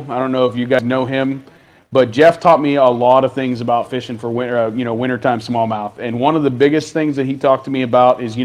I don't know if you guys know him, but Jeff taught me a lot of things about fishing for winter, wintertime smallmouth. And one of the biggest things that he talked to me about is,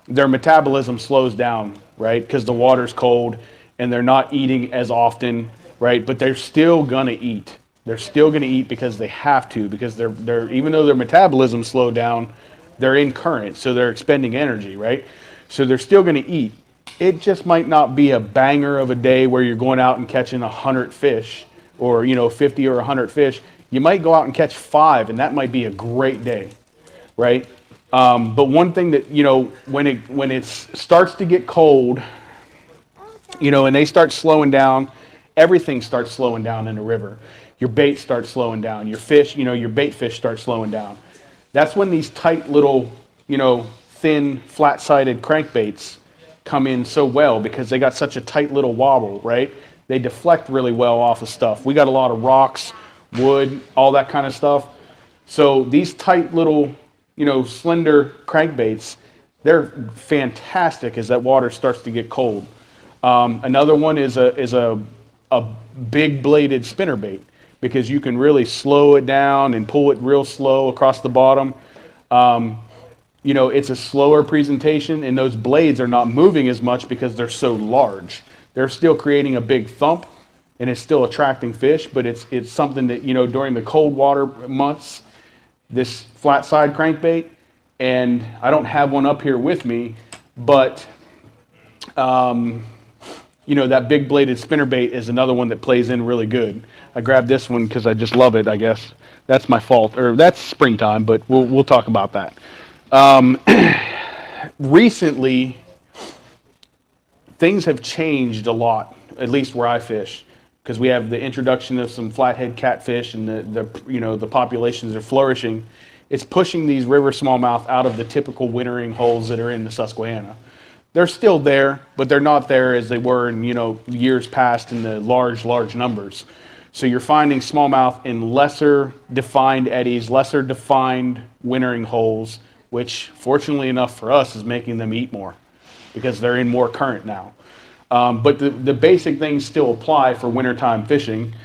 their metabolism slows down, right? Because the water's cold and they're not eating as often, right? But they're still gonna eat. They're still gonna eat because they have to, because they're even though their metabolism slowed down, they're in current, so they're expending energy, right? So they're still gonna eat. It just might not be a banger of a day where you're going out and catching 100 fish, or 50 or 100 fish. You might go out and catch five, and that might be a great day, right? But one thing that when it starts to get cold, and they start slowing down, everything starts slowing down in the river. Your bait starts slowing down. Your fish, your bait fish start slowing down. That's when these tight little, thin, flat-sided crankbaits come in so well, because they got such a tight little wobble, right? They deflect really well off of stuff. We got a lot of rocks, wood, all that kind of stuff. So these tight little, slender crankbaits, they're fantastic as that water starts to get cold. Another one is a big bladed spinnerbait, because you can really slow it down and pull it real slow across the bottom. It's a slower presentation, and those blades are not moving as much because they're so large. They're still creating a big thump, and it's still attracting fish, but it's something that, during the cold water months, this flat side crankbait, and I don't have one up here with me, but that big bladed spinnerbait is another one that plays in really good. I grabbed this one because I just love it, I guess. That's my fault, or that's springtime, but we'll talk about that. Recently, things have changed a lot, at least where I fish, because we have the introduction of some flathead catfish, and the populations are flourishing. It's pushing these river smallmouth out of the typical wintering holes that are in the Susquehanna. They're still there, but they're not there as they were in years past in the large numbers. So you're finding smallmouth in lesser defined eddies, lesser defined wintering holes, which fortunately enough for us is making them eat more, because they're in more current now. But the basic things still apply for wintertime fishing: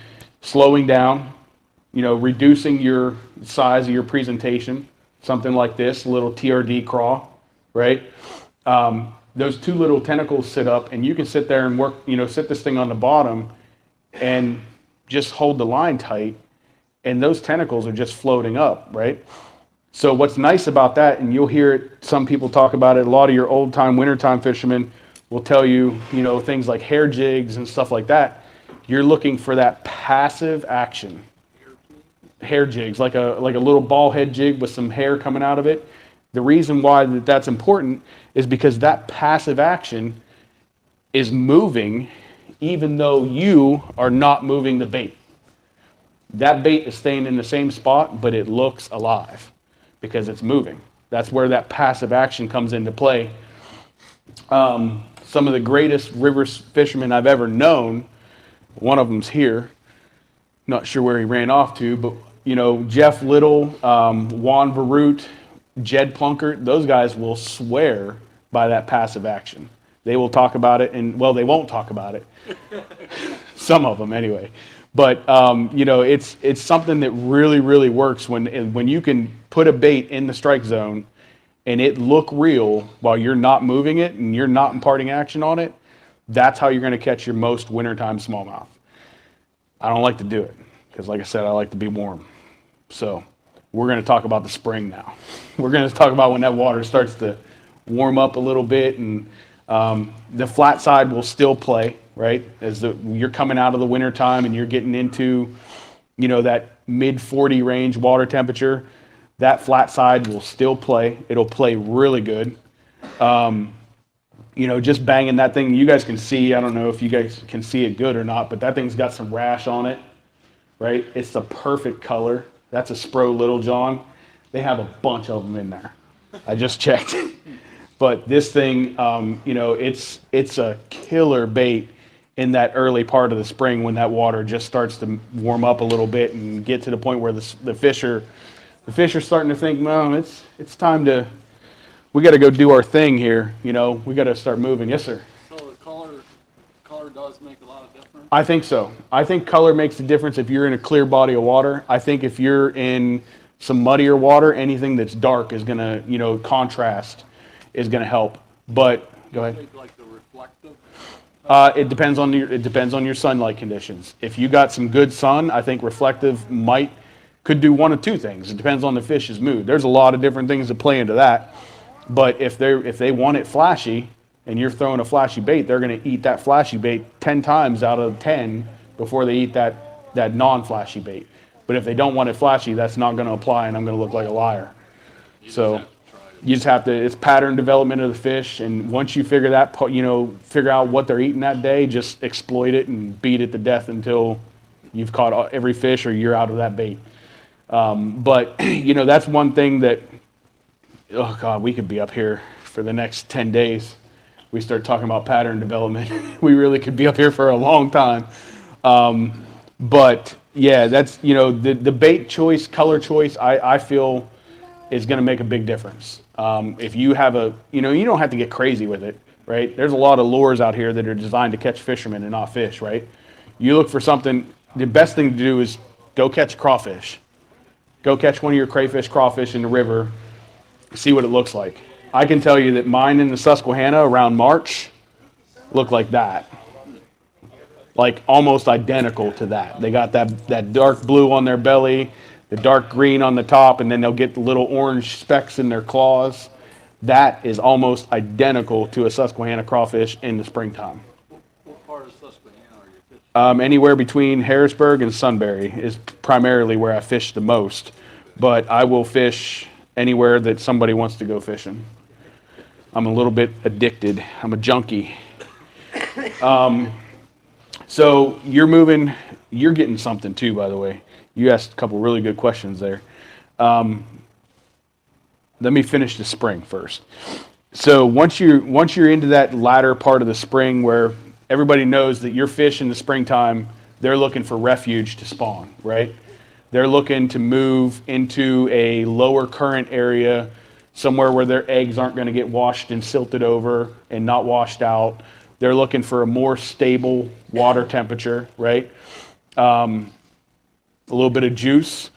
slowing down, reducing your size of your presentation, something like this, a little TRD craw, right? Those two little tentacles sit up, and you can sit there and work, sit this thing on the bottom and just hold the line tight, and those tentacles are just floating up, right? So what's nice about that, and you'll hear it, some people talk about it, a lot of your old-time, wintertime fishermen will tell you, things like hair jigs and stuff like that. You're looking for that passive action. Hair jigs, like a little ball head jig with some hair coming out of it. The reason why that's important is because that passive action is moving even though you are not moving the bait. That bait is staying in the same spot, but it looks alive because it's moving. That's where that passive action comes into play. Some of the greatest river fishermen I've ever known, one of them's here, not sure where he ran off to, but Jeff Little, Juan Varut, Jed Plunkert, those guys will swear by that passive action. They will talk about it, and well, they won't talk about it. Some of them anyway. But it's something that really, really works when you can put a bait in the strike zone and it look real while you're not moving it and you're not imparting action on it. That's how you're going to catch your most wintertime smallmouth. I don't like to do it because, like I said, I like to be warm. So we're going to talk about the spring now. We're going to talk about when that water starts to warm up a little bit, and the flat side will still play, right? As you're coming out of the winter time and you're getting into, that mid 40 range water temperature, that flat side will still play. It'll play really good. Just banging that thing. You guys can see, I don't know if you guys can see it good or not, but that thing's got some rash on it, right? It's the perfect color. That's a Spro Little John. They have a bunch of them in there. I just checked. But this thing, it's a killer bait in that early part of the spring when that water just starts to warm up a little bit and get to the point where the fish are starting to think, well, it's time to, we got to go do our thing here. We got to start moving. Yes, sir. So the color does does make a lot of difference? I think so. I think color makes a difference if you're in a clear body of water. I think if you're in some muddier water, anything that's dark is gonna, contrast is gonna help. But go You ahead. think like the reflective? It depends on your sunlight conditions. If you got some good sun, I think reflective could do one of two things. It depends on the fish's mood. There's a lot of different things that play into that. But if they want it flashy and you're throwing a flashy bait, they're going to eat that flashy bait 10 times out of 10 before they eat that non-flashy bait. But if they don't want it flashy, that's not going to apply and I'm going to look like a liar. So you just have to, it's pattern development of the fish. And once you figure figure out what they're eating that day, just exploit it and beat it to death until you've caught every fish or you're out of that bait. But, that's one thing that, oh God, we could be up here for the next 10 days. We start talking about pattern development. We really could be up here for a long time. But yeah, that's, the bait choice, color choice, I feel is going to make a big difference. If you have you don't have to get crazy with it, right? There's a lot of lures out here that are designed to catch fishermen and not fish, right? You look for something, the best thing to do is go catch crawfish. Go catch one of your crayfish, crawfish in the river, see what it looks like. I can tell you that mine in the Susquehanna around March look like that. Like almost identical to that. They got that dark blue on their belly, the dark green on the top, and then they'll get the little orange specks in their claws. That is almost identical to a Susquehanna crawfish in the springtime. What part of Susquehanna are you fishing? Anywhere between Harrisburg and Sunbury is primarily where I fish the most, but I will fish anywhere that somebody wants to go fishing. I'm a little bit addicted. I'm a junkie. So you're getting something too, by the way. You asked a couple really good questions there. Let me finish the spring first. So once you're into that latter part of the spring where everybody knows that your fish in the springtime, they're looking for refuge to spawn, right? They're looking to move into a lower current area, somewhere where their eggs aren't going to get washed and silted over and not washed out. They're looking for a more stable water temperature, right? A little bit of juice.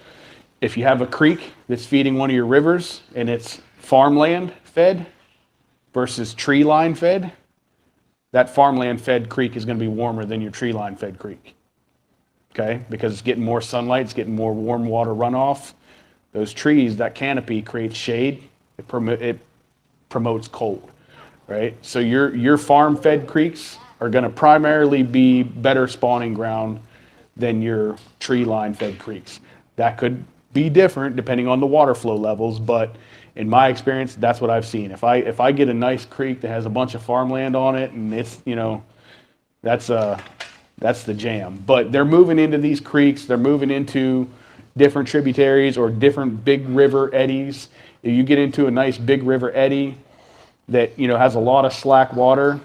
If you have a creek that's feeding one of your rivers and it's farmland fed versus tree line fed, that farmland fed creek is going to be warmer than your tree line fed creek. Okay? Because it's getting more sunlight, it's getting more warm water runoff. Those trees, that canopy creates shade. It promotes cold, right? So your farm fed creeks are going to primarily be better spawning ground than your tree line fed creeks. That could be different depending on the water flow levels, but in my experience, that's what I've seen. If I get a nice creek that has a bunch of farmland on it and it's, that's the jam. But they're moving into these creeks, they're moving into different tributaries or different big river eddies. If you get into a nice big river eddy that, has a lot of slack water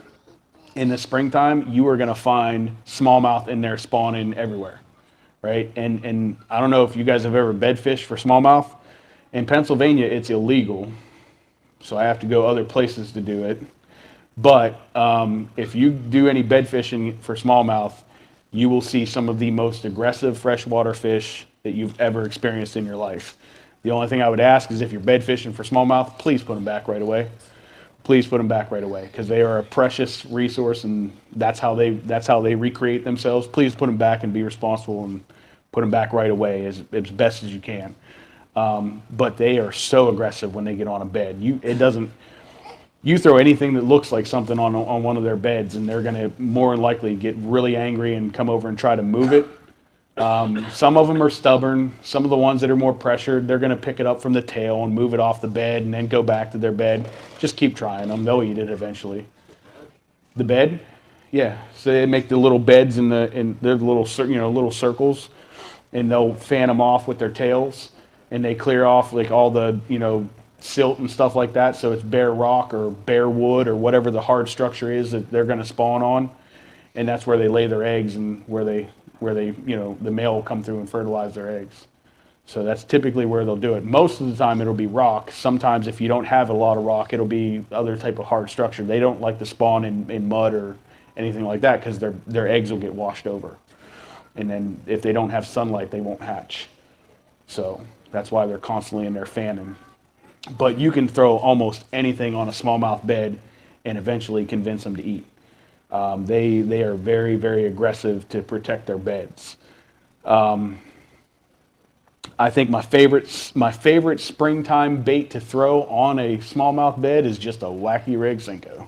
in the springtime, you are going to find smallmouth in there spawning everywhere, right? And I don't know if you guys have ever bed fished for smallmouth. In Pennsylvania, it's illegal, so I have to go other places to do it. But if you do any bed fishing for smallmouth, you will see some of the most aggressive freshwater fish that you've ever experienced in your life. The only thing I would ask is if you're bed fishing for smallmouth, please put them back right away. Please put them back right away because they are a precious resource and that's how they recreate themselves. Please put them back and be responsible and put them back right away as best as you can. But they are so aggressive when they get on a bed. You throw anything that looks like something on one of their beds and they're going to more than likely get really angry and come over and try to move it. Some of them are stubborn. Some of the ones that are more pressured, they're going to pick it up from the tail and move it off the bed and then go back to their bed. Just keep trying them. They'll eat it eventually. The bed? Yeah. So they make the little beds in their little circles and they'll fan them off with their tails and they clear off like all the, silt and stuff like that. So it's bare rock or bare wood or whatever the hard structure is that they're going to spawn on. And that's where they lay their eggs and where they, the male will come through and fertilize their eggs. So that's typically where they'll do it. Most of the time it'll be rock. Sometimes if you don't have a lot of rock, it'll be other type of hard structure. They don't like to spawn in mud or anything like that, because their eggs will get washed over. And then if they don't have sunlight, they won't hatch. So that's why they're constantly in there fanning. But you can throw almost anything on a smallmouth bed and eventually convince them to eat. They are very, very aggressive to protect their beds. I think my favorite springtime bait to throw on a smallmouth bed is just a wacky rig Senko.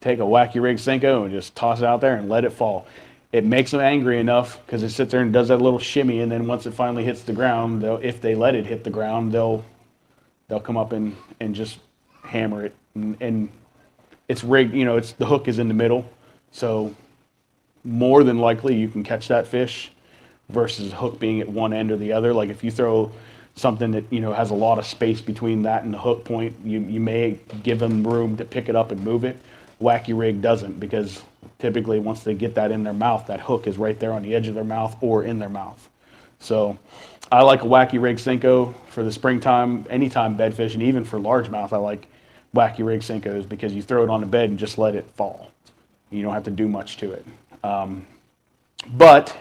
Take a wacky rig Senko and just toss it out there and let it fall. It makes them angry enough because it sits there and does that little shimmy, and then once it finally hits the ground, if they let it hit the ground, they'll come up and just hammer it. And it's rigged, it's the hook is in the middle, so more than likely you can catch that fish versus hook being at one end or the other. Like if you throw something that has a lot of space between that and the hook point, you may give them room to pick it up and move it. Wacky rig doesn't, because typically once they get that in their mouth, that hook is right there on the edge of their mouth or in their mouth. So I like a wacky rig Senko for the springtime, anytime bed fishing, even for largemouth. I like wacky rig Senkos because you throw it on the bed and just let it fall. You don't have to do much to it. But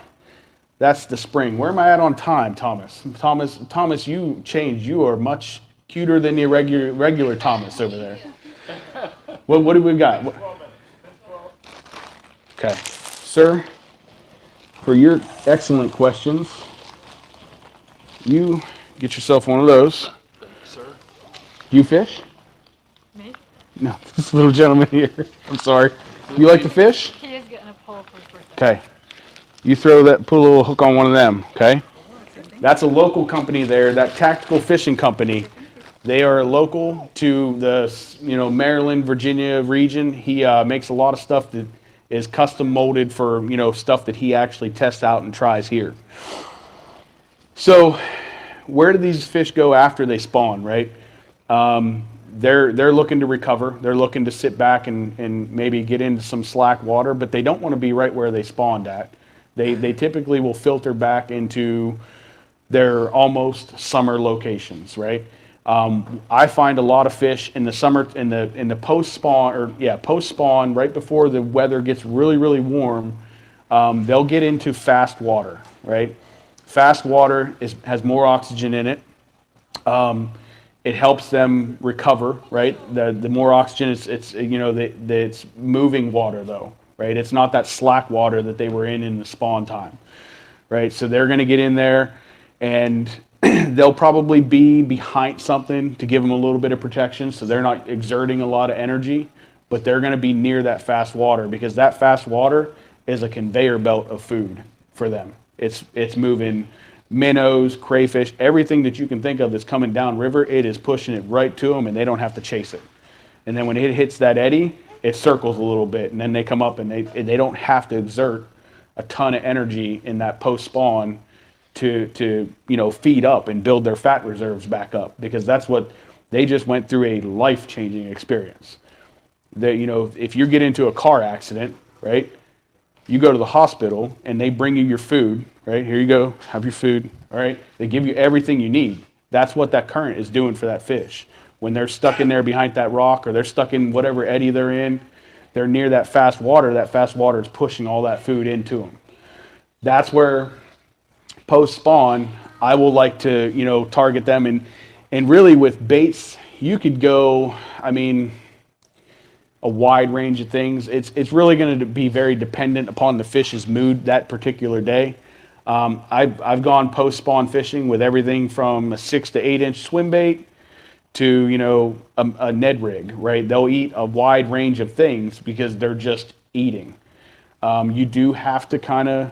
that's the spring. Where am I at on time, Thomas? Thomas, you changed. You are much cuter than the regular Thomas over there. What do we got? Okay, sir, for your excellent questions, you get yourself one of those. Thank you, sir. Do you fish? Me? No, this little gentleman here. I'm sorry. You like to fish? He is getting a pole for his birthday. Okay. You put a little hook on one of them, okay? That's a local company there, that Tactical Fishing Company. They are local to the Maryland, Virginia region. He makes a lot of stuff that is custom molded for stuff that he actually tests out and tries here. So where do these fish go after they spawn, right? They're looking to recover. They're looking to sit back and maybe get into some slack water, but they don't want to be right where they spawned at. They typically will filter back into their almost summer locations, right? I find a lot of fish in the summer, in the post spawn, right before the weather gets really, really warm. They'll get into fast water, right? Fast water has more oxygen in it. It helps them recover, right? The more oxygen, it's moving water though, right? It's not that slack water that they were in the spawn time, right? So they're going to get in there, and they'll probably be behind something to give them a little bit of protection, so they're not exerting a lot of energy, but they're going to be near that fast water, because that fast water is a conveyor belt of food for them. It's moving minnows, crayfish, everything that you can think of that's coming down river. It is pushing it right to them, and they don't have to chase it. And then when it hits that eddy, it circles a little bit, and then they come up, and they don't have to exert a ton of energy in that post spawn to feed up and build their fat reserves back up, because that's what they just went through, a life-changing experience. If you get into a car accident, right, you go to the hospital and they bring you your food, right? Here you go, have your food, all right? They give you everything you need. That's what that current is doing for that fish. When they're stuck in there behind that rock, or they're stuck in whatever eddy they're in, they're near that fast water is pushing all that food into them. That's where post spawn, I will like to, target them. And really with baits, you could go, a wide range of things. It's really going to be very dependent upon the fish's mood that particular day. I've gone post spawn fishing with everything from a 6 to 8 inch swim bait to a Ned rig, right? They'll eat a wide range of things because they're just eating. You do have to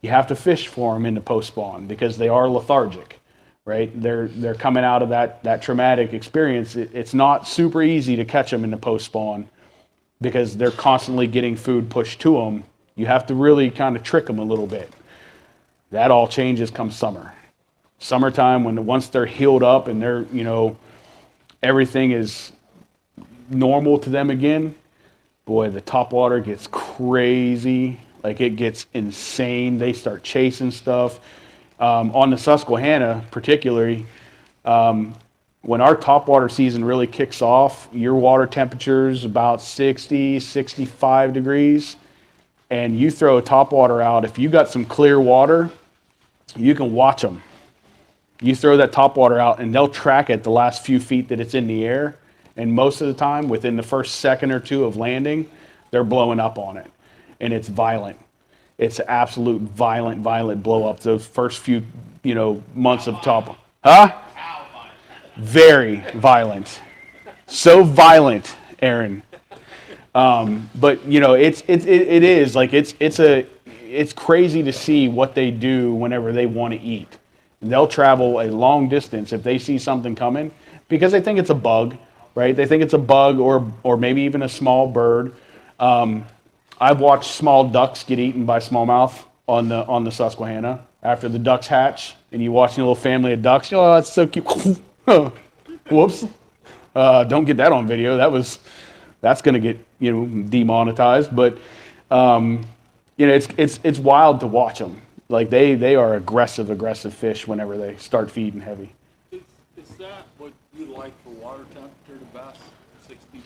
you have to fish for them in the post spawn, because they are lethargic, right? They're coming out of that traumatic experience. It's not super easy to catch them in the post spawn, because they're constantly getting food pushed to them. You have to really kind of trick them a little bit. That all changes come summer. Summertime, once they're healed up and they're, everything is normal to them again, boy, the top water gets crazy. Like, it gets insane. They start chasing stuff. On the Susquehanna particularly, when our topwater season really kicks off, your water temperature is about 60, 65 degrees, and you throw a topwater out. If you got some clear water, you can watch them. You throw that topwater out, and they'll track it the last few feet that it's in the air, and most of the time, within the first second or two of landing, they're blowing up on it, and it's violent. It's absolute violent blow up. Those first few, months of top, very violent, so violent, Aaron. But it is like it's crazy to see what they do whenever they want to eat. They'll travel a long distance if they see something coming because they think it's a bug, right? They think it's a bug or maybe even a small bird. I've watched small ducks get eaten by smallmouth on the Susquehanna after the ducks hatch, and you watch a little family of ducks. Oh, that's so cute. Whoops! Don't get that on video. That's going to get demonetized. But it's wild to watch them. Like they are aggressive fish whenever they start feeding heavy. Is that what you like for water temperature the best? 60,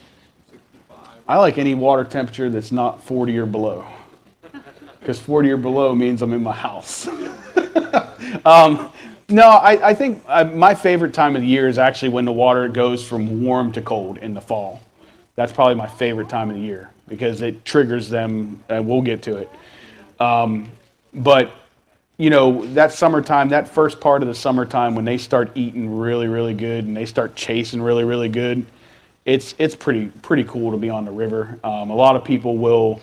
65? I like any water temperature that's not 40 or below. Because 40 or below means I'm in my house. No, I think my favorite time of the year is actually when the water goes from warm to cold in the fall. That's probably my favorite time of the year because it triggers them, and we'll get to it. But that summertime, that first part of the summertime when they start eating really, really good and they start chasing really, really good, it's pretty cool to be on the river. A lot of people will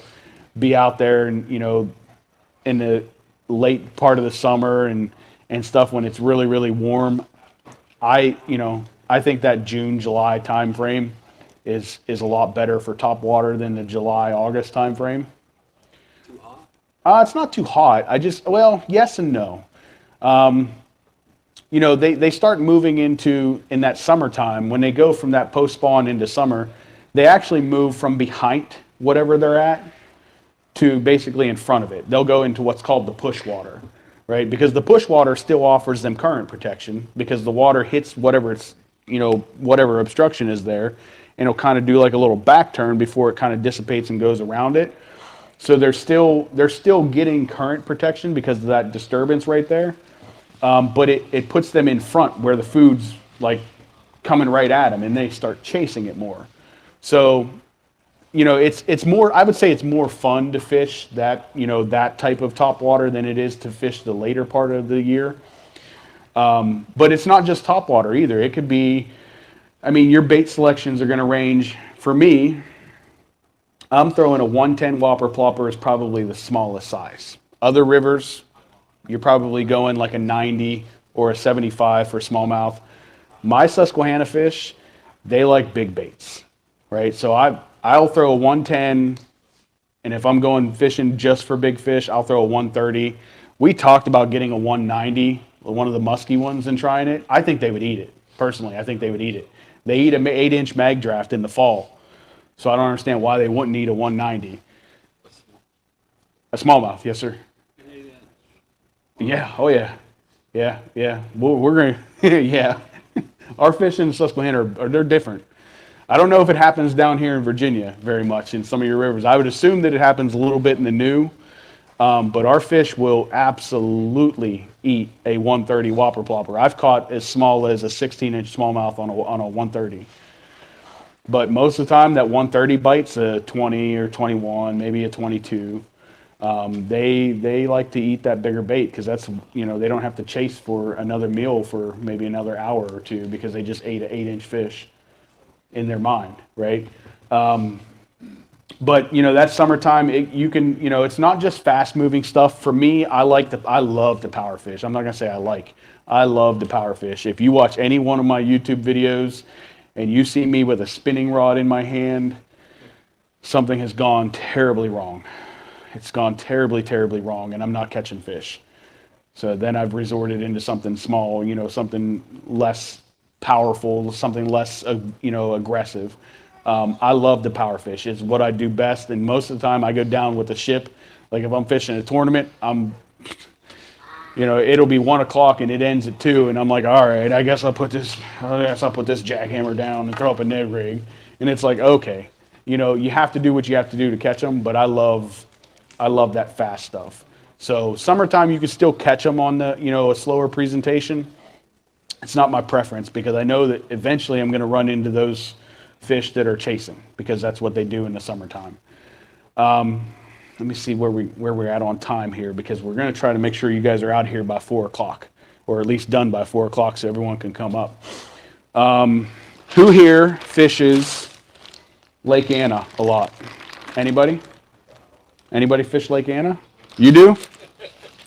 be out there and in the late part of the summer and stuff when it's really, really warm. I think that June, July time frame is a lot better for top water than the July, August time frame. Too hot? It's not too hot. Yes and no. They start moving in that summertime, when they go from that post-spawn into summer, they actually move from behind whatever they're at to basically in front of it. They'll go into what's called the push water, right? Because the push water still offers them current protection because the water hits whatever obstruction is there, and it'll kind of do like a little back turn before it kind of dissipates and goes around it. So they're still getting current protection because of that disturbance right there. But it puts them in front where the food's like coming right at them and they start chasing it more. So, it's more, I would say it's more fun to fish that type of top water than it is to fish the later part of the year. But it's not just top water either. It could be, your bait selections are going to range. For me, I'm throwing a 110 whopper plopper is probably the smallest size. Other rivers, you're probably going like a 90 or a 75 for smallmouth. My Susquehanna fish, they like big baits, right? So I'll throw a 110, and if I'm going fishing just for big fish, I'll throw a 130. We talked about getting a 190, one of the musky ones, and trying it. I think they would eat it. Personally, I think they would eat it. They eat an 8-inch mag draft in the fall. So I don't understand why they wouldn't eat a 190. A smallmouth, yes, sir. Yeah, oh yeah. Yeah. We're going to, yeah. Our fish in Susquehanna they're different. I don't know if it happens down here in Virginia very much in some of your rivers. I would assume that it happens a little bit in the new, but our fish will absolutely eat a 130 whopper plopper. I've caught as small as a 16-inch smallmouth on a 130. But most of the time, that 130 bites a 20 or 21, maybe a 22. They like to eat that bigger bait because that's, they don't have to chase for another meal for maybe another hour or two because they just ate an 8-inch fish in their mind, right? But that summertime, it's not just fast moving stuff. For me, I love the power fish. I'm not gonna say I love the power fish. If you watch any one of my YouTube videos and you see me with a spinning rod in my hand, something has gone terribly wrong. It's gone terribly, terribly wrong, and I'm not catching fish. So then I've resorted into something small, something less powerful, something less, aggressive. I love the power fish. It's what I do best, and most of the time I go down with a ship. Like if I'm fishing a tournament, You know, it'll be 1 o'clock and it ends at 2, and I'm like, all right, I guess I'll put this jackhammer down and throw up a Ned rig. And it's like, okay, you know, you have to do what you have to do to catch them, but I love that fast stuff. So summertime, you can still catch them on the, you know, a slower presentation. It's not my preference because I know that eventually I'm going to run into those fish that are chasing because that's what they do in the summertime. Let me see where we're at on time here because we're going to try to make sure you guys are out here by 4 o'clock or at least done by 4 o'clock so everyone can come up. Who here fishes Lake Anna a lot? Anybody? Anybody fish Lake Anna? You do?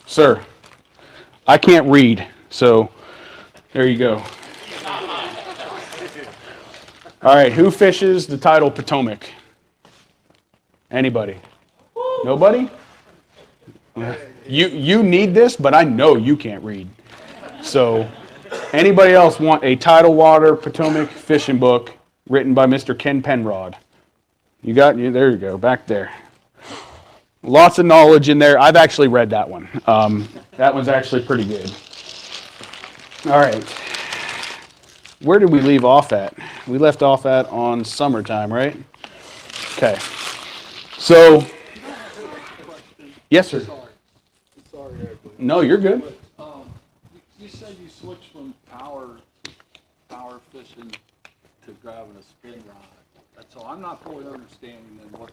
Sir, I can't read, so there you go. All right, who fishes the tidal Potomac? Anybody? Nobody? You need this, but I know you can't read. So, anybody else want a tidal water Potomac fishing book written by Mr. Ken Penrod? You got you. There you go, back there. Lots of knowledge in there. I've actually read that one. That one's actually pretty good. All right. Where did we leave off at? We left off at on summertime, right? Okay. So, yes, sir. Sorry, Eric. No, you're good. You said you switched from power fishing to grabbing a spin rod. So I'm not fully understanding then what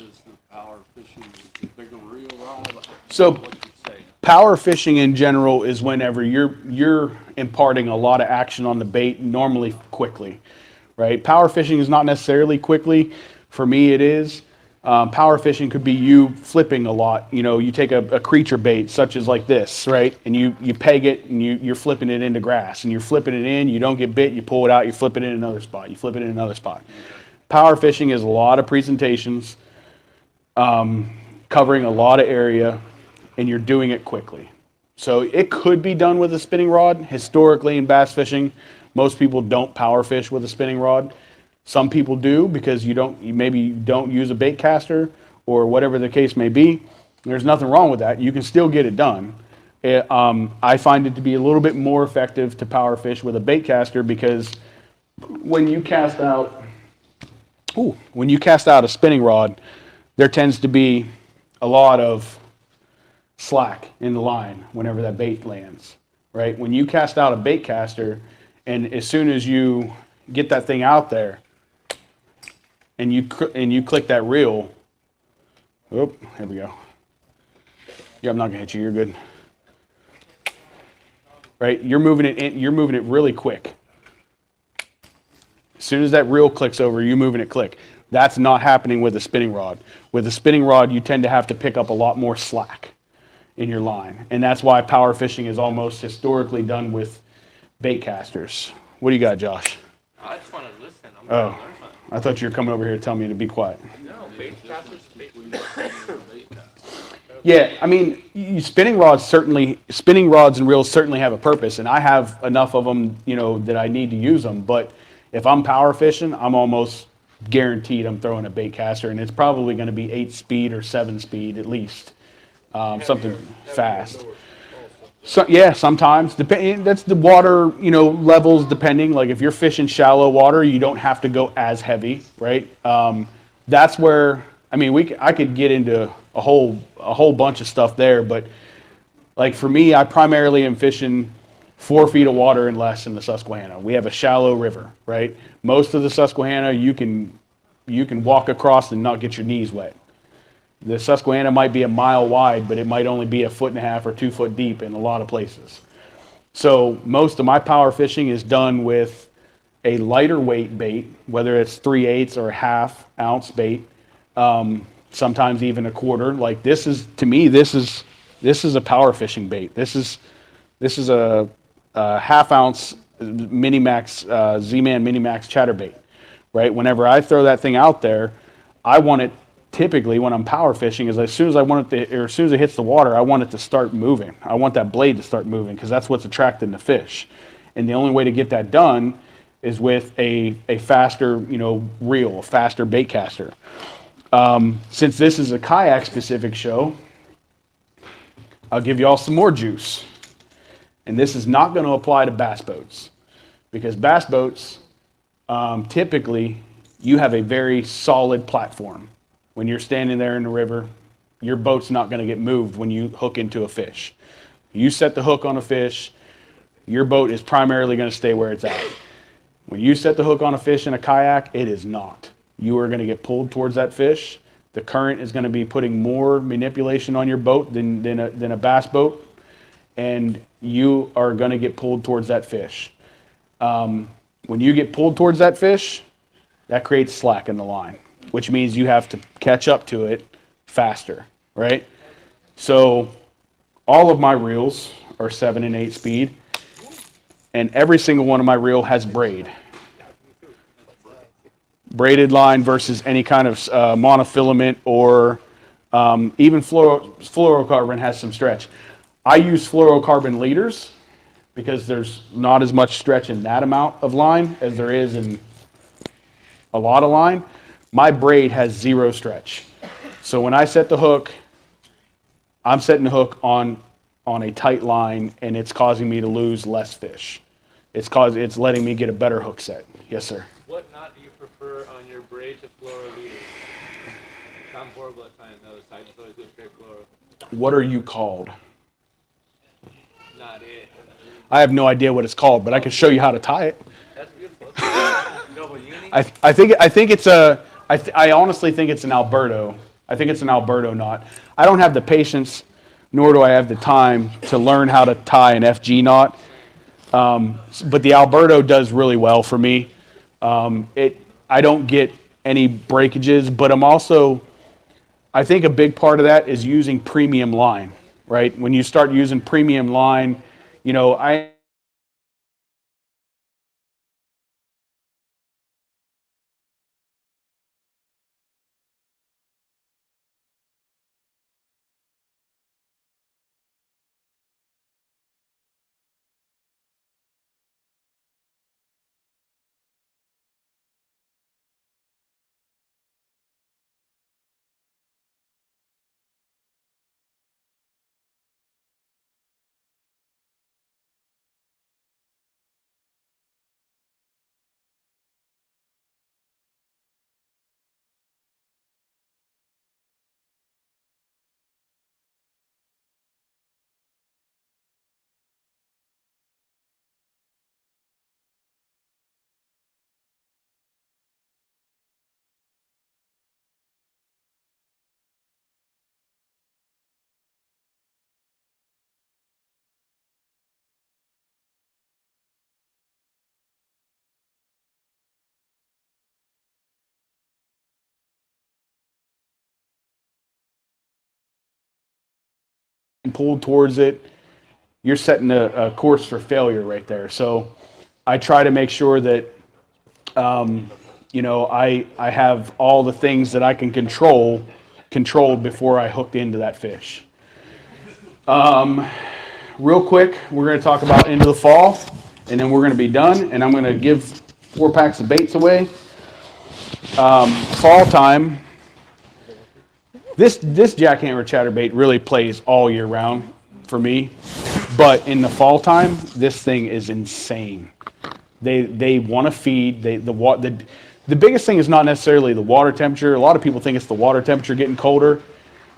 is the power fishing? Is the bigger reel rod? So what you saying? power fishing in general is whenever you're imparting a lot of action on the bait, normally quickly, right? Power fishing is not necessarily quickly. For me, it is. Power fishing could be you flipping a lot. You know, you take a creature bait such as like this, right? And you peg it and you're flipping it into grass and you're flipping it in, you don't get bit, you pull it out, you flip it in another spot, you flip it in another spot. Power fishing is a lot of presentations, covering a lot of area, and you're doing it quickly. So it could be done with a spinning rod. Historically in bass fishing, most people don't power fish with a spinning rod. Some people do because you maybe don't use a bait caster or whatever the case may be. There's nothing wrong with that. You can still get it done. I find it to be a little bit more effective to power fish with a bait caster because when you cast out a spinning rod, there tends to be a lot of slack in the line whenever that bait lands, right? When you cast out a bait caster, and as soon as you get that thing out there, and you click that reel, oh, here we go. Yeah, I'm not gonna hit you. You're good, right? You're moving it in. You're moving it really quick. As soon as that reel clicks over, you're moving it quick. That's not happening with a spinning rod. With a spinning rod, you tend to have to pick up a lot more slack in your line. And that's why power fishing is almost historically done with bait casters. What do you got, Josh? I just want to listen. I'm Oh, going to learn something. I thought you were coming over here to tell me to be quiet. No, bait casters, bait. Yeah, I mean, spinning rods and reels certainly have a purpose, and I have enough of them, you know, that I need to use them. But if I'm power fishing, I'm almost guaranteed I'm throwing a bait caster, and it's probably going to be 8-speed or 7-speed at least, something fast. So yeah, sometimes that's the water, you know, levels depending. Like if you're fishing shallow water, you don't have to go as heavy, right? That's where I mean, I could get into a whole bunch of stuff there, but like for me, I primarily am fishing 4 feet of water and less in the Susquehanna. We have a shallow river, right? Most of the Susquehanna, you can walk across and not get your knees wet. The Susquehanna might be a mile wide, but it might only be 1.5 feet or 2 foot deep in a lot of places. So most of my power fishing is done with a lighter weight bait, whether it's 3/8 or a 1/2 ounce bait, sometimes even a quarter. Like this is a power fishing bait. This is a 1/2 ounce Minimax Z-Man Minimax chatterbait, right? Whenever I throw that thing out there, I want it. Typically, when I'm power fishing, is as soon as it hits the water, I want it to start moving. I want that blade to start moving because that's what's attracting the fish. And the only way to get that done is with a faster, reel, a faster bait caster. Since this is a kayak specific show, I'll give you all some more juice. And this is not going to apply to bass boats, because bass boats, typically, you have a very solid platform. When you're standing there in the river, your boat's not going to get moved when you hook into a fish. You set the hook on a fish, your boat is primarily going to stay where it's at. When you set the hook on a fish in a kayak, it is not. You are going to get pulled towards that fish. The current is going to be putting more manipulation on your boat than a bass boat, and you are going to get pulled towards that fish. When you get pulled towards that fish, that creates slack in the line, which means you have to catch up to it faster, right? So all of my reels are 7 and 8 speed, and every single one of my reel has braid. Braided line versus any kind of monofilament, or even fluorocarbon has some stretch. I use fluorocarbon leaders because there's not as much stretch in that amount of line as there is in a lot of line. My braid has 0 stretch. So when I set the hook, I'm setting the hook on a tight line, and it's causing me to lose less fish. It's letting me get a better hook set. Yes, sir. What knot do you prefer on your braid to fluoro leaders? I'm horrible at tying those. I just always go straight fluoro. What are you called? Not it. I have no idea what it's called, but I can show you how to tie it. That's beautiful. Double uni? I honestly think it's an Alberto. I think it's an Alberto knot. I don't have the patience, nor do I have the time to learn how to tie an FG knot. But the Alberto does really well for me. I don't get any breakages, but I think a big part of that is using premium line, right? When you start using premium line, I pulled towards it, you're setting a course for failure right there. So I try to make sure that, I have all the things that I can controlled before I hooked into that fish. Real quick, we're going to talk about into the fall, and then we're going to be done, and I'm going to give 4 packs of baits away. Fall time, this jackhammer chatterbait really plays all year round for me, but in the fall time, this thing is insane. They want to feed. The biggest thing is not necessarily the water temperature. A lot of people think it's the water temperature getting colder.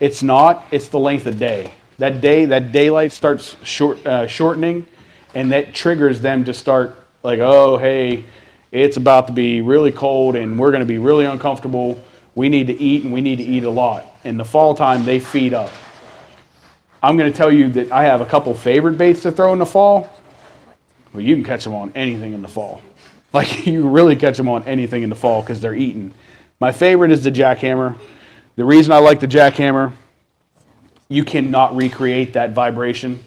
It's not. It's the length of day. That daylight starts shortening, and that triggers them to start like, oh, hey, it's about to be really cold, and we're going to be really uncomfortable. We need to eat, and we need to eat a lot. In the fall time, they feed up. I'm going to tell you that I have a couple favorite baits to throw in the fall. Well, you can catch them on anything in the fall. Like, you really catch them on anything in the fall because they're eating. My favorite is the jackhammer. The reason I like the jackhammer, you cannot recreate that vibration.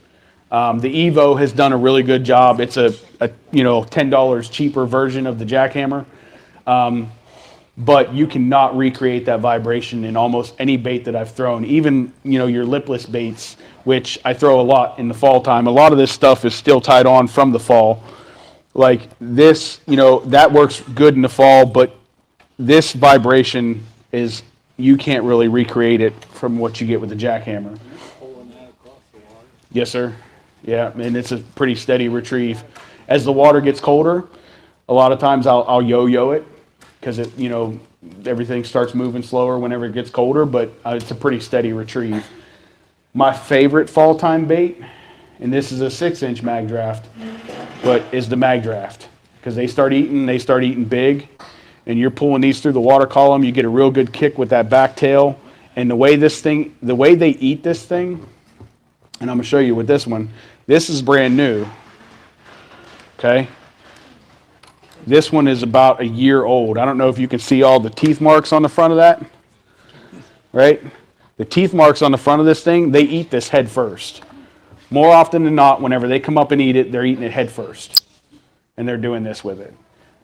The Evo has done a really good job. It's a $10 cheaper version of the jackhammer. But you cannot recreate that vibration in almost any bait that I've thrown. Even, your lipless baits, which I throw a lot in the fall time. A lot of this stuff is still tied on from the fall. Like this, that works good in the fall, but this vibration you can't really recreate it from what you get with the jackhammer. Pulling that across the water. Yes, sir. Yeah, and it's a pretty steady retrieve. As the water gets colder, a lot of times I'll yo-yo it because it, everything starts moving slower whenever it gets colder, but it's a pretty steady retrieve. My favorite fall time bait, and this is a 6-inch mag draft, but is the mag draft because they start eating big, and you're pulling these through the water column. You get a real good kick with that back tail, and the way they eat this thing, and I'm gonna show you with this one. This is brand new. Okay. This one is about a year old. I don't know if you can see all the teeth marks on the front of that, right? The teeth marks on the front of this thing, they eat this head first. More often than not, whenever they come up and eat it, they're eating it head first. And they're doing this with it.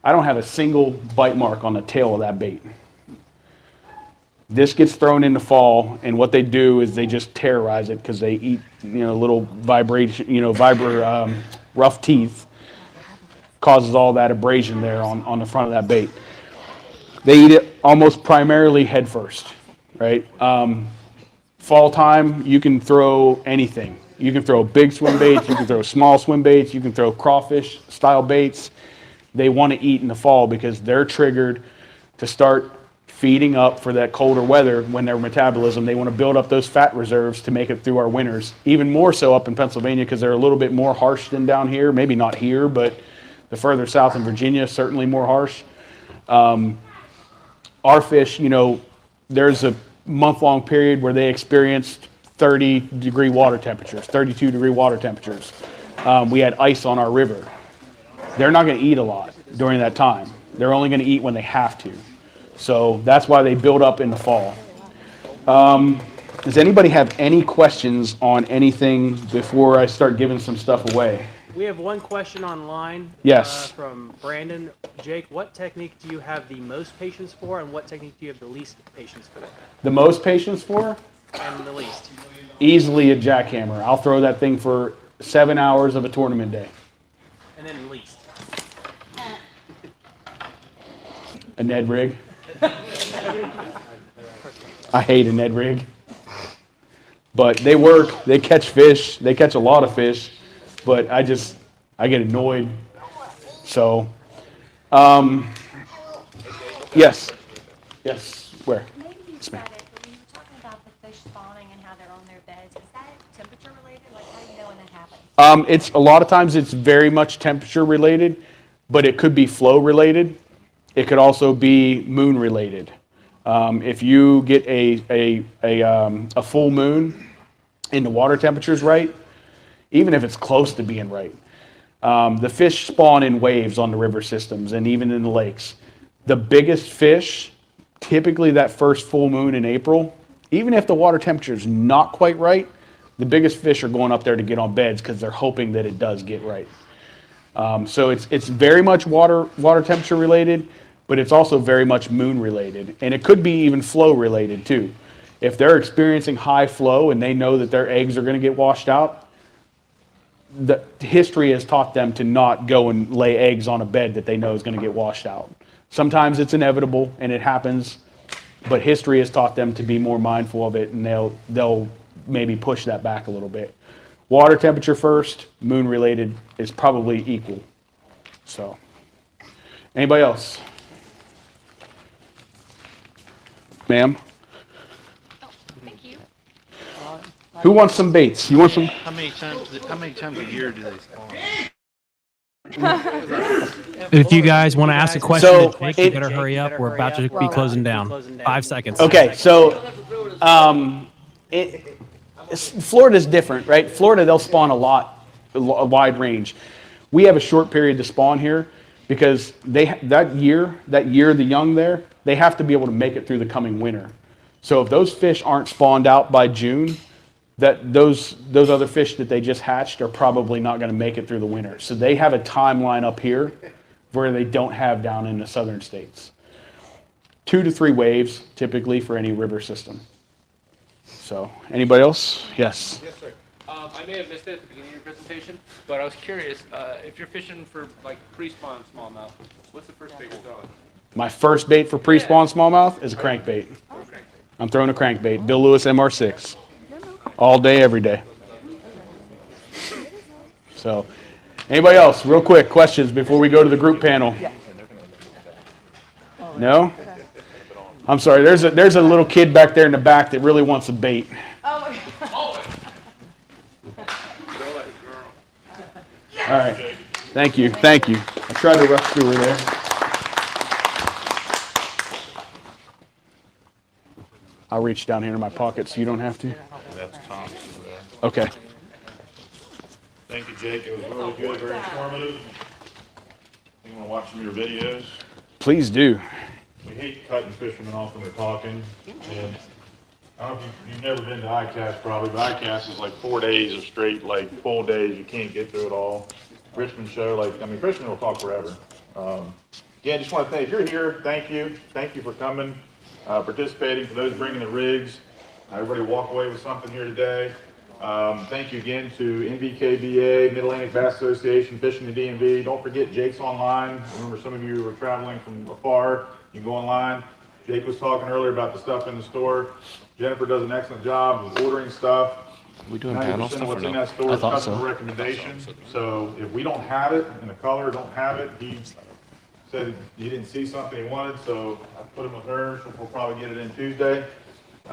I don't have a single bite mark on the tail of that bait. This gets thrown in the fall, and what they do is they just terrorize it because they eat, little rough teeth. Causes all that abrasion there on the front of that bait. They eat it almost primarily head first, right? Fall time, you can throw anything. You can throw big swim baits, you can throw small swim baits, you can throw crawfish style baits. They want to eat in the fall because they're triggered to start feeding up for that colder weather when their metabolism, they want to build up those fat reserves to make it through our winters. Even more so up in Pennsylvania because they're a little bit more harsh than down here. Maybe not here, but the further south in Virginia, certainly more harsh. Our fish, there's a month-long period where they experienced 30-degree water temperatures, 32-degree water temperatures. We had ice on our river. They're not going to eat a lot during that time. They're only going to eat when they have to. So that's why they build up in the fall. Does anybody have any questions on anything before I start giving some stuff away? We have one question online. Yes. From Brandon. Jake, what technique do you have the most patience for, and what technique do you have the least patience for? The most patience for? And the least. Easily a jackhammer. I'll throw that thing for 7 hours of a tournament day. And then least. A Ned rig. I hate a Ned rig. But they work. They catch fish. They catch a lot of fish. But I get annoyed. So, yes. Yes. Where? Maybe you said it, but when you were talking about the fish spawning and how they're on their beds, is that temperature related? Like, how do you know when that happens? It's a lot of times it's very much temperature related, but it could be flow related. It could also be moon related. If you get a full moon and the water temperature's right, even if it's close to being right, the fish spawn in waves on the river systems and even in the lakes. The biggest fish, typically that first full moon in April, even if the water temperature is not quite right, the biggest fish are going up there to get on beds because they're hoping that it does get right. So it's very much water temperature related, but it's also very much moon related. And it could be even flow related too. If they're experiencing high flow and they know that their eggs are going to get washed out, the history has taught them to not go and lay eggs on a bed that they know is going to get washed out. Sometimes it's inevitable and it happens, but history has taught them to be more mindful of it, and they'll maybe push that back a little bit. Water temperature first, moon related is probably equal. So, anybody else? Ma'am? Thank you. Who wants some baits? You want some? How many times a year do they spawn? If you guys want to ask a question, So, Jake, you better hurry up. We're about to be closing down. 5 seconds. Okay, so Florida's different, right? Florida, they'll spawn a wide range. We have a short period to spawn here because that year the young there, they have to be able to make it through the coming winter. So if those fish aren't spawned out by June, those other fish that they just hatched are probably not going to make it through the winter. So they have a timeline up here where they don't have down in the southern states. 2 to 3 waves typically for any river system. So anybody else? Yes. Yes, sir. I may have missed it at the beginning of your presentation, but I was curious, if you're fishing for like pre-spawn smallmouth, what's the first bait you're throwing? My first bait for pre-spawn smallmouth is a crankbait. I'm throwing a crankbait, Bill Lewis MR6. All day, every day. So, anybody else, real quick, questions before we go to the group panel? No? I'm sorry, there's a little kid back there in the back that really wants a bait. All right. Thank you. Thank you. I tried to rush through her there. I'll reach down here in my pocket so you don't have to. That's Tom's. Okay. Thank you, Jake. It was really good, very informative. You want to watch some of your videos? Please do. We hate cutting fishermen off when they're talking. And I don't know if you've never been to ICAST probably, but ICAST is like 4 days of straight, like full days. You can't get through it all. Richmond show, Richmond will talk forever. Again, just want to thank, if you're here, thank you. Thank you for coming, participating. For those bringing the rigs, everybody walk away with something here today. Thank you again to NVKBA, Mid-Atlantic Bass Association, Fishing the DMV. Don't forget Jake's online. Remember, some of you are traveling from afar. You can go online. Jake was talking earlier about the stuff in the store. Jennifer does an excellent job of ordering stuff. We doing panel 90% stuff of or what's in no? that store is thought customer so. recommendation. So if we don't have it and the color don't have it, he said he didn't see something he wanted, so I put him with her. So we'll probably get it in Tuesday.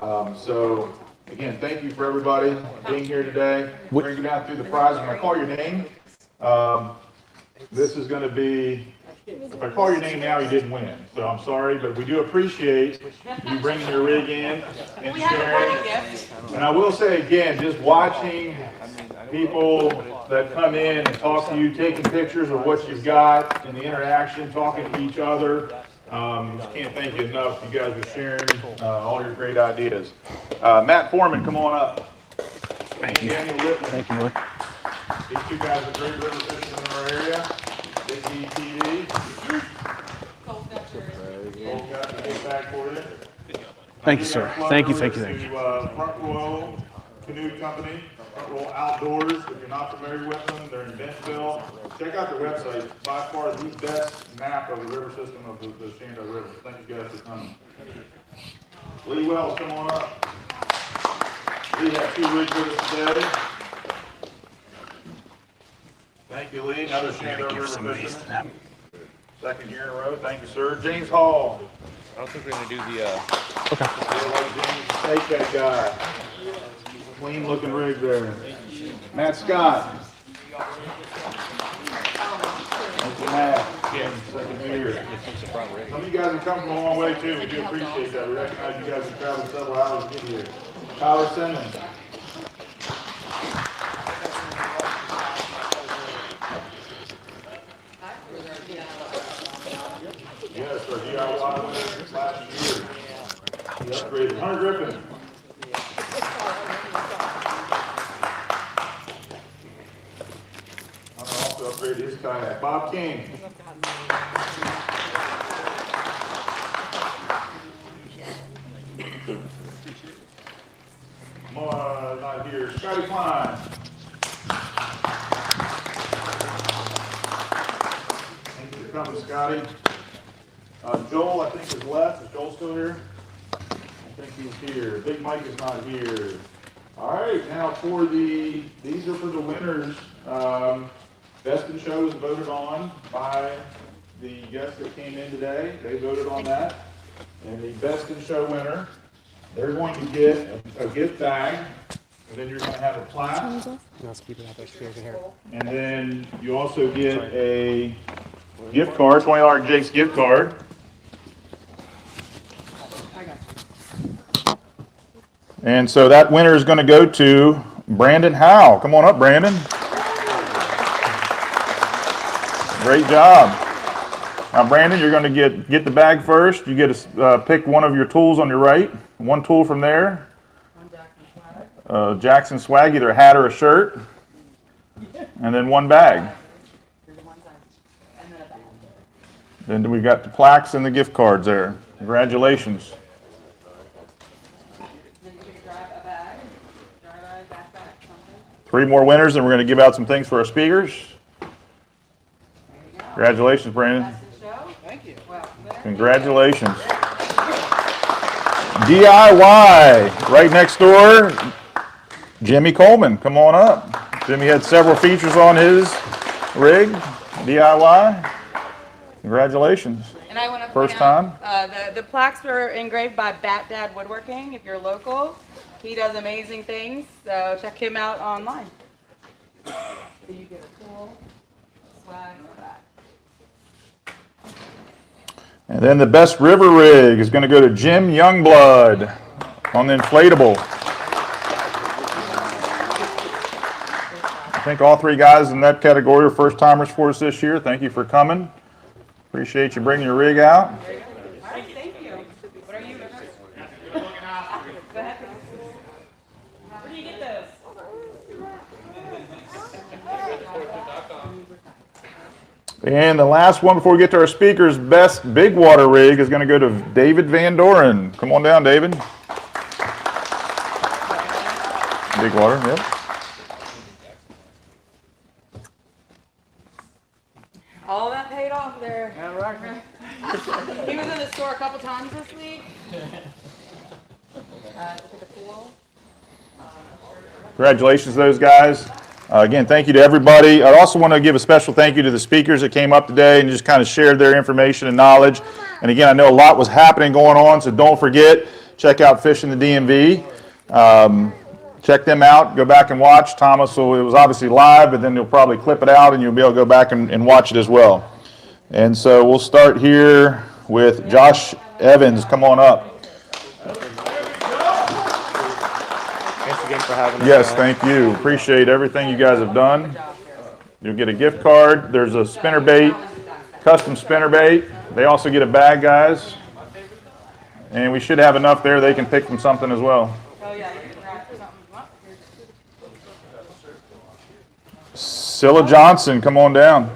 So again, thank you for everybody being here today. We're going to go down through the prizes. When I call your name, this is going to be, if I call your name now, you didn't win. So I'm sorry, but we do appreciate you bringing your rig in and sharing. And I will say again, just watching people that come in and talk to you, taking pictures of what you've got and the interaction, talking to each other. Just can't thank you enough. You guys are sharing all your great ideas. Matt Foreman, come on up. Thank you. Daniel Lippman. Thank you, Lord. These two guys are great river fishermen in our area. Big TV. Cole's got the big bag for you. Thank you, sir. Thank you, thank you, thank you. Front Row Canoe Company, Front Row Outdoors. If you're not familiar with them, they're in Bentonville. Check out their website. By far the best map of the river system of the Shenandoah River. Thank you guys for coming. Lee Wells, come on up. Lee has 2 rigs with us today. Thank you, Lee. Another Shenandoah River fisherman. Second year in a row. Thank you, sir. James Hall. I don't think we're gonna do the, Take that guy. Clean looking rig there. Matt Scott. Thank you, Matt. Second year. Some of you guys have come from a long way too. We do appreciate that. We recognize you guys have traveled several hours to get here. Tyler Simmons. Yes, our DIY winner last year. He upgraded. Hunter Griffin. Hunter also upgraded his kayak. Bob King. Not here. Scotty Klein. Thank you for coming, Scotty. Joel, I think, is left. Is Joel still here? I think he's here. Big Mike is not here. All right, now for these are for the winners. Best in Show is voted on by the guests that came in today. They voted on that. And the Best in Show winner, they're going to get a gift bag. And then you're going to have a plaque. Let's keep it out there so you can hear it. And then you also get a gift card, $20 Jake's gift card. And so that winner is going to go to Brandon Howe. Come on up, Brandon. Great job. Now, Brandon, you're going to get the bag first. You get to pick one of your tools on your right. One tool from there. Jackson swag, either a hat or a shirt. And then one bag. Then we've got the plaques and the gift cards there. Congratulations. Three more winners, and we're going to give out some things for our speakers. Congratulations, Brandon. Thank you. Congratulations. DIY, right next door, Jimmy Coleman. Come on up. Jimmy had several features on his rig, DIY. Congratulations. And I want to First point out, time? the plaques were engraved by Bat Dad Woodworking. If you're local, he does amazing things. So check him out online. So you get a cool swag for that. And then the best river rig is going to go to Jim Youngblood on the inflatable. I think all three guys in that category are first timers for us this year. Thank you for coming. Appreciate you bringing your rig out. All right, thank you. What are you? Go ahead. Where do you get those? And the last one before we get to our speakers, best big water rig is going to go to David Van Doren. Come on down, David. Big water, yep. All that paid off there. He was in the store a couple times this week. Took a pool. Congratulations to those guys. Again, thank you to everybody. I also want to give a special thank you to the speakers that came up today and just kind of shared their information and knowledge. And again, I know a lot was happening going on, so don't forget, check out Fishing the DMV. Check them out. Go back and watch. Thomas, so it was obviously live, but then you'll probably clip it out and you'll be able to go back and watch it as well. And so we'll start here with Josh Evans. Come on up. Thanks again for having us. Yes, thank you. Appreciate everything you guys have done. You'll get a gift card. There's a spinnerbait, custom spinnerbait. They also get a bag, guys. And we should have enough there they can pick from something as well. Oh yeah, you can grab something. Scylla Johnson, come on down.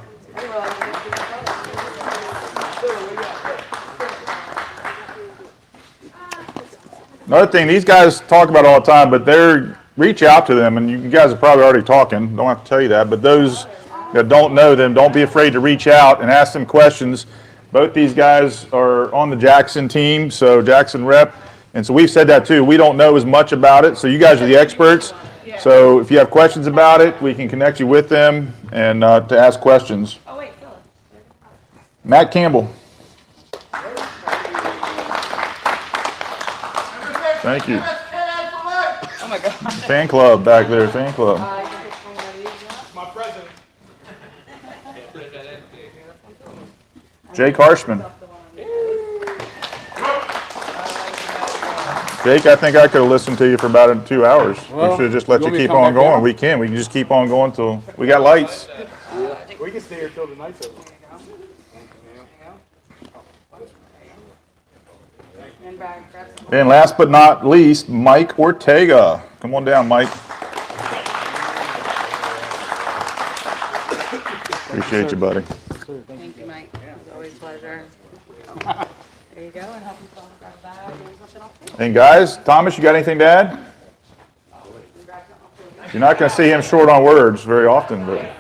Another thing, these guys talk about all the time, but reach out to them, and you guys are probably already talking, don't have to tell you that, but those that don't know them, don't be afraid to reach out and ask them questions. Both these guys are on the Jackson team, so Jackson rep, and so we've said that too. We don't know as much about it, so you guys are the experts. So if you have questions about it, we can connect you with them and to ask questions. Oh wait, Phyllis. Matt Campbell. Thank you. Oh my God. Fan club back there, fan club. My president. Jake Harshman. Jake, I think I could have listened to you for about 2 hours. We should have just let you keep on going. We can just keep on going till we got lights. We can stay here till the night's over. And last but not least, Mike Ortega. Come on down, Mike. Appreciate you, buddy. Thank you, Mike. It's always a pleasure. There you go, and help you grab a bag and something off. And guys, Thomas, you got anything to add? You're not going to see him short on words very often, but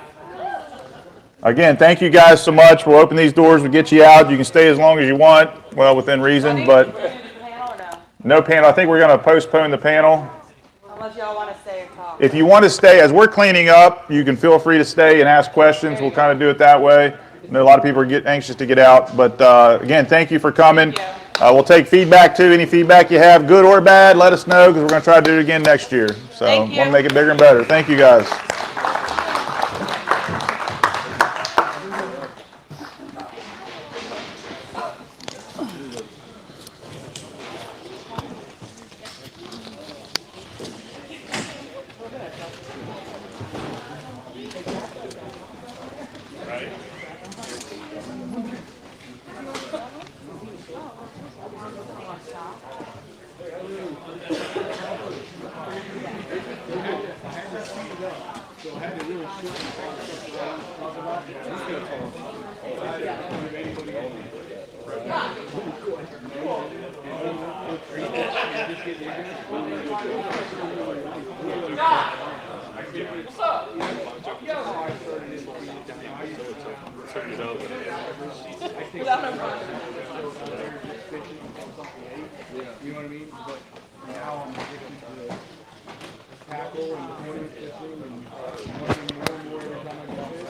again, thank you guys so much. We'll open these doors, we'll get you out. You can stay as long as you want, well, within reason, but no panel. I think we're going to postpone the panel. Unless y'all want to stay and talk. If you want to stay, as we're cleaning up, you can feel free to stay and ask questions. We'll kind of do it that way. I know a lot of people are anxious to get out, but again, thank you for coming. We'll take feedback too. Any feedback you have, good or bad, let us know because we're going to try to do it again next year. So want to make it bigger and better. Thank you guys. tackle and morning fishing and learning more and more every time I go fish.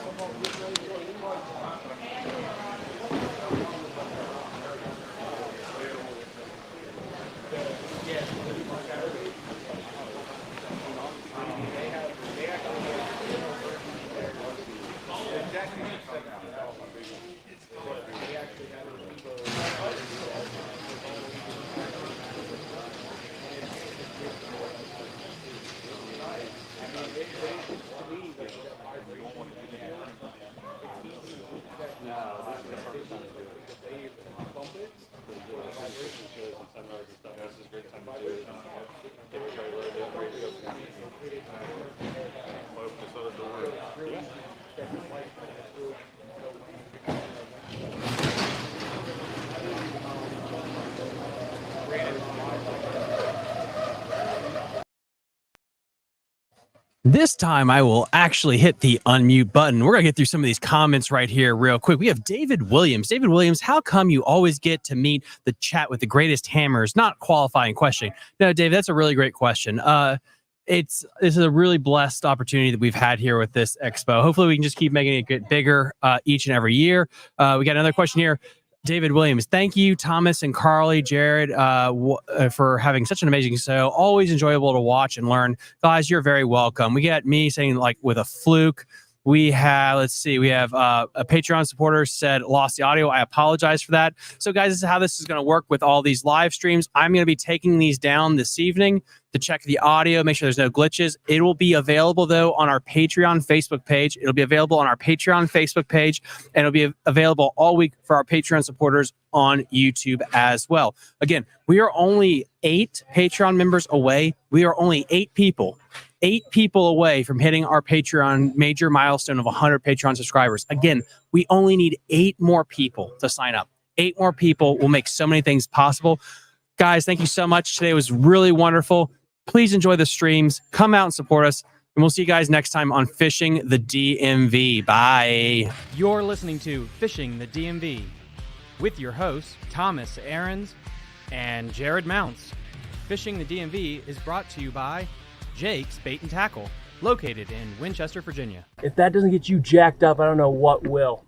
This time I will actually hit the unmute button. We're going to get through some of these comments right here real quick. We have David Williams. David Williams, how come you always get to meet the chat with the greatest hammers? Not qualifying question. No, David, that's a really great question. This is a really blessed opportunity that we've had here with this expo. Hopefully we can just keep making it get bigger each and every year. We got another question here. David Williams, thank you, Thomas and Carly, Jared, for having such an amazing show. Always enjoyable to watch and learn. Guys, you're very welcome. We got me saying like with a fluke. We have, let's see, we have a Patreon supporter said lost the audio. I apologize for that. So guys, this is how this is going to work with all these live streams. I'm going to be taking these down this evening to check the audio, make sure there's no glitches. It will be available though on our Patreon Facebook page. It'll be available on our Patreon Facebook page, and it'll be available all week for our Patreon supporters on YouTube as well. Again, we are only 8 Patreon members away. We are only 8 people away from hitting our Patreon major milestone of 100 Patreon subscribers. Again, we only need 8 more people to sign up. 8 more people will make so many things possible. Guys, thank you so much. Today was really wonderful. Please enjoy the streams. Come out and support us. And we'll see you guys next time on Fishing the DMV. Bye. You're listening to Fishing the DMV with your hosts, Thomas Ahrens and Jared Mounts. Fishing the DMV is brought to you by Jake's Bait and Tackle, located in Winchester, Virginia. If that doesn't get you jacked up, I don't know what will.